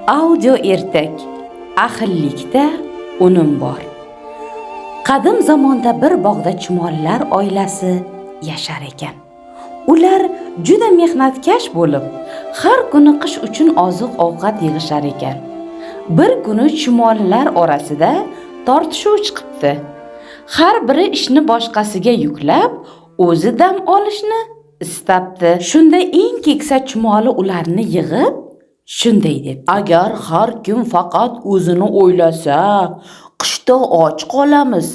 Audio ertak. Ahillikda unum bor. Qadim zamonda bir bog'da chumollar oilasi yashar ekan. Ular juda mehnatkash bo'lib, har kuni qish uchun oziq-ovqat yig'ishar ekan. Bir kuni chumollar orasida tortishuv chiqibdi. Har biri ishni boshqasiga yuklab, o'zi dam olishni istabdi. Shunda eng keksa chumoli ularni yig'ib shunday deb: "Agar har kim faqat o'zini o'ylasa, qishda och qolamiz.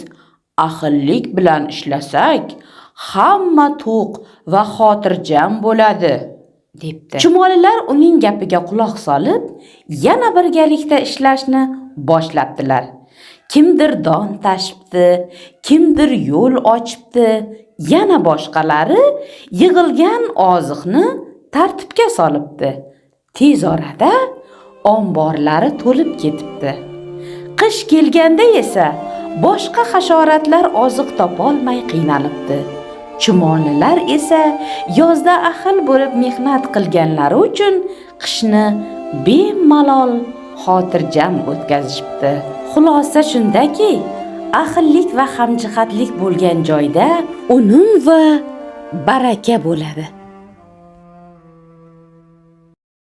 Ahillik bilan ishlasak, hamma to'q va xotirjam bo'ladi", debdi. Chumolilar uning gapiga quloq solib, yana birgalikda ishlashni boshlabdilar. Kimdir don tashibdi, kimdir yo'l ochibdi, yana boshqalari yig'ilgan oziqni tartibga solibdi. Tez orada omborlari to'lib ketibdi. Qish kelganda esa boshqa hasharotlar oziq topolmay qiynalibdi. Chumolilar esa yozda ahil bo'lib mehnat qilganlari uchun qishni bemalol xotirjam o'tkazishibdi. Xulosa shundaki, ahillik va hamjihatlik bo'lgan joyda unum va baraka bo'ladi.